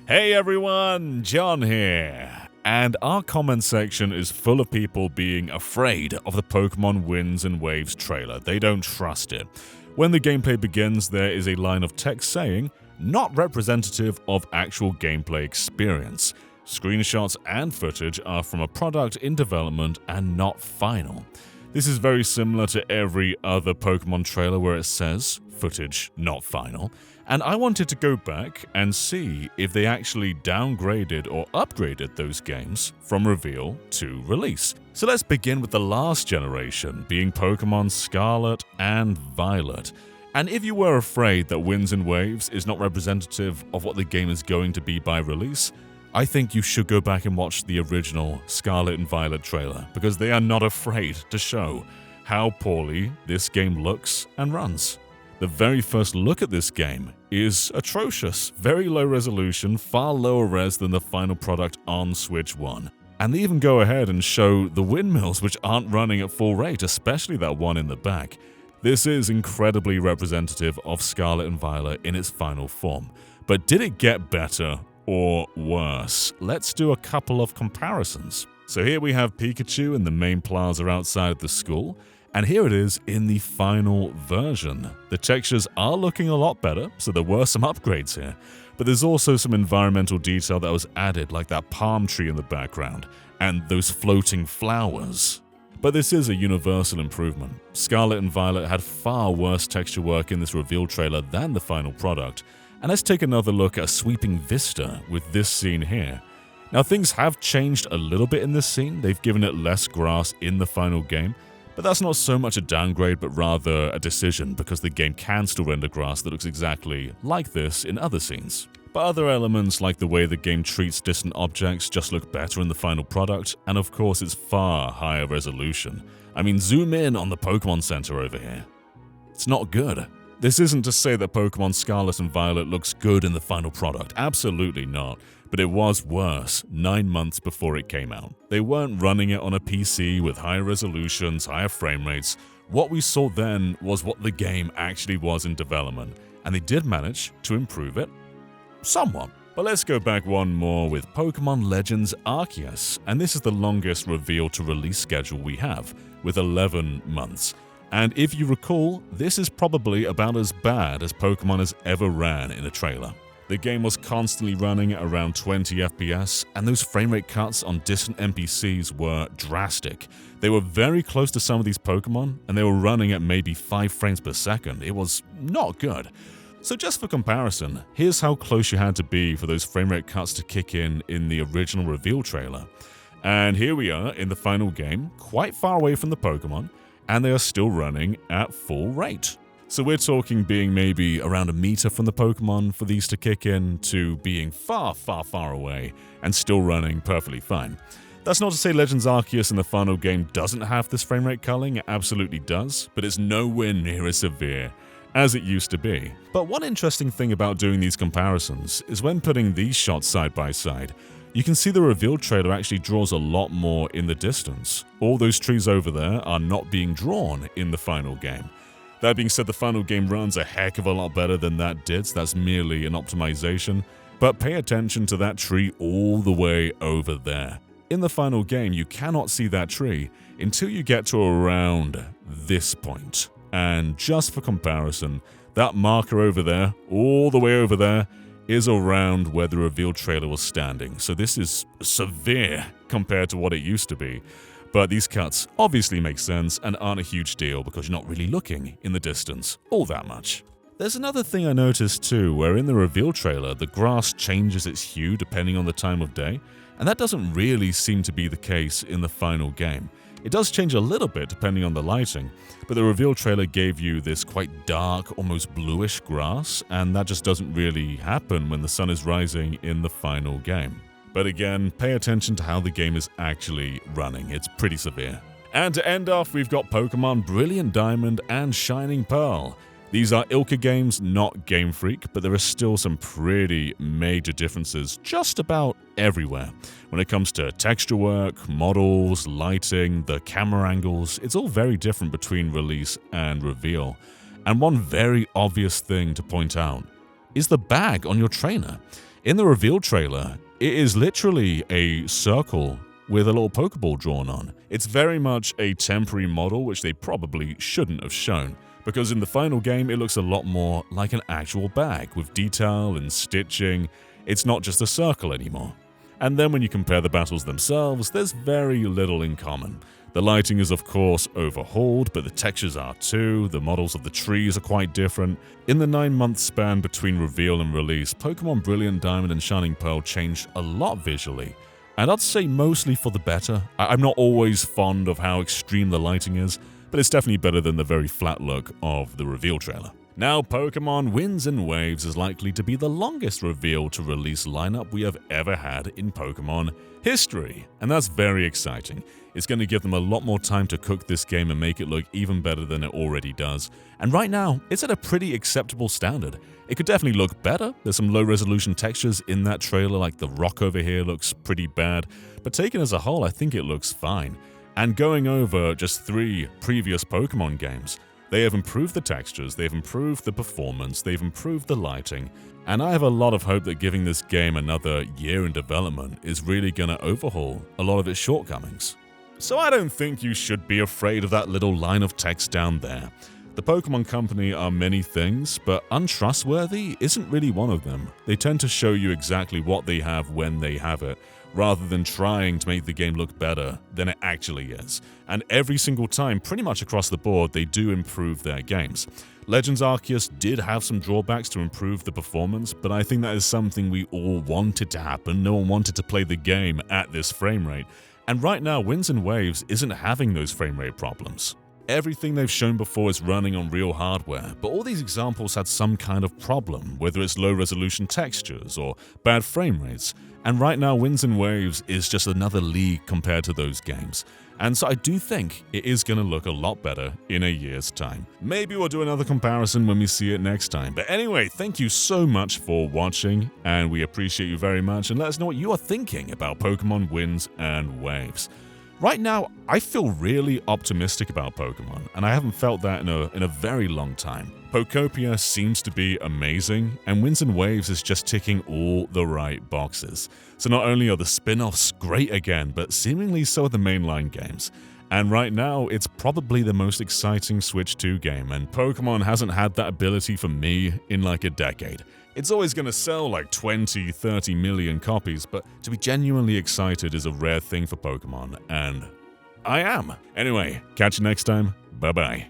Hey everyone, John here. And our comment section is full of people being afraid of the Pokémon Winds and Waves trailer. They don't trust it. When the gameplay begins, there is a line of text saying, "Not representative of actual gameplay experience. Screenshots and footage are from a product in development and not final." This is very similar to every other Pokémon trailer where it says, "Footage not final." And I wanted to go back and see if they actually downgraded or upgraded those games from reveal to release. So let's begin with the last generation, being Pokémon Scarlet and Violet. And if you were afraid that Winds and Waves is not representative of what the game is going to be by release, I think you should go back and watch the original Scarlet and Violet trailer, because they are not afraid to show how poorly this game looks and runs. The very first look at this game is atrocious, very low resolution, far lower res than the final product on Switch 1. And they even go ahead and show the windmills which aren't running at full rate, especially that one in the back. This is incredibly representative of Scarlet and Violet in its final form. But did it get better or worse? Let's do a couple of comparisons. So here we have Pikachu in the main plaza outside of the school. And here it is in the final version. The textures are looking a lot better, so there were some upgrades here. But there's also some environmental detail that was added, like that palm tree in the background, and those floating flowers. But this is a universal improvement. Scarlet and Violet had far worse texture work in this reveal trailer than the final product. And let's take another look at a sweeping vista with this scene here. Now things have changed a little bit in this scene. They've given it less grass in the final game. But that's not so much a downgrade, but rather a decision, because the game can still render grass that looks exactly like this in other scenes. But other elements, like the way the game treats distant objects, just look better in the final product, and of course it's far higher resolution. I mean, zoom in on the Pokémon Center over here. It's not good. This isn't to say that Pokémon Scarlet and Violet looks good in the final product, absolutely not. But it was worse 9 months before it came out. They weren't running it on a PC with higher resolutions, higher frame rates. What we saw then was what the game actually was in development, and they did manage to improve it somewhat. But let's go back one more with Pokémon Legends Arceus, and this is the longest reveal to release schedule we have, with 11 months. And if you recall, this is probably about as bad as Pokémon has ever ran in a trailer. The game was constantly running at around 20 FPS, and those frame rate cuts on distant NPCs were drastic. They were very close to some of these Pokemon, and they were running at maybe 5 frames per second. It was not good. So just for comparison, here's how close you had to be for those frame rate cuts to kick in the original reveal trailer. And here we are in the final game, quite far away from the Pokemon, and they are still running at full rate. So we're talking being maybe around a meter from the Pokemon for these to kick in, to being far, far, far away and still running perfectly fine. That's not to say Legends Arceus in the final game doesn't have this frame rate culling, it absolutely does, but it's nowhere near as severe as it used to be. But one interesting thing about doing these comparisons is when putting these shots side by side, you can see the reveal trailer actually draws a lot more in the distance. All those trees over there are not being drawn in the final game. That being said, the final game runs a heck of a lot better than that did, so that's merely an optimization. But pay attention to that tree all the way over there. In the final game, you cannot see that tree until you get to around this point. And just for comparison, that marker over there, all the way over there, is around where the reveal trailer was standing. So this is severe compared to what it used to be. But these cuts obviously make sense and aren't a huge deal because you're not really looking in the distance all that much. There's another thing I noticed too, where in the reveal trailer, the grass changes its hue depending on the time of day, and that doesn't really seem to be the case in the final game. It does change a little bit depending on the lighting, but the reveal trailer gave you this quite dark, almost bluish grass, and that just doesn't really happen when the sun is rising in the final game. But again, pay attention to how the game is actually running. It's pretty severe. And to end off, we've got Pokémon Brilliant Diamond and Shining Pearl. These are Ilka games, not Game Freak, but there are still some pretty major differences just about everywhere. When it comes to texture work, models, lighting, the camera angles, it's all very different between release and reveal. And one very obvious thing to point out is the bag on your trainer. In the reveal trailer, it is literally a circle with a little Pokeball drawn on. It's very much a temporary model, which they probably shouldn't have shown, because in the final game it looks a lot more like an actual bag with detail and stitching. It's not just a circle anymore. And then when you compare the battles themselves, there's very little in common. The lighting is of course overhauled, but the textures are too, the models of the trees are quite different. In the 9-month span between reveal and release, Pokemon Brilliant Diamond and Shining Pearl changed a lot visually, and I'd say mostly for the better. I'm not always fond of how extreme the lighting is, but it's definitely better than the very flat look of the reveal trailer. Now, Pokemon Winds and Waves is likely to be the longest reveal to release lineup we have ever had in Pokemon history, and that's very exciting. It's going to give them a lot more time to cook this game and make it look even better than it already does. And right now, it's at a pretty acceptable standard. It could definitely look better. There's some low-resolution textures in that trailer, like the rock over here looks pretty bad, but taken as a whole, I think it looks fine. And going over just 3 previous Pokemon games, they have improved the textures, they've improved the performance, they've improved the lighting, and I have a lot of hope that giving this game another year in development is really going to overhaul a lot of its shortcomings. So I don't think you should be afraid of that little line of text down there. The Pokemon Company are many things, but untrustworthy isn't really one of them. They tend to show you exactly what they have when they have it, rather than trying to make the game look better than it actually is. And every single time, pretty much across the board, they do improve their games. Legends Arceus did have some drawbacks to improve the performance, but I think that is something we all wanted to happen. No one wanted to play the game at this frame rate. And right now, Winds and Waves isn't having those frame rate problems. Everything they've shown before is running on real hardware, but all these examples had some kind of problem, whether it's low-resolution textures or bad frame rates. And right now, Winds and Waves is just another league compared to those games. And so I do think it is going to look a lot better in a year's time. Maybe we'll do another comparison when we see it next time. But anyway, thank you so much for watching, and we appreciate you very much. And let us know what you are thinking about Pokemon Winds and Waves. Right now, I feel really optimistic about Pokemon, and I haven't felt that in a very long time. Pokopia seems to be amazing, and Winds and Waves is just ticking all the right boxes. So not only are the spin-offs great again, but seemingly so are the mainline games. And right now, it's probably the most exciting Switch 2 game, and Pokemon hasn't had that ability for me in like a decade. It's always going to sell like 20, 30 million copies, but to be genuinely excited is a rare thing for Pokemon, and I am. Anyway, catch you next time. Bye-bye.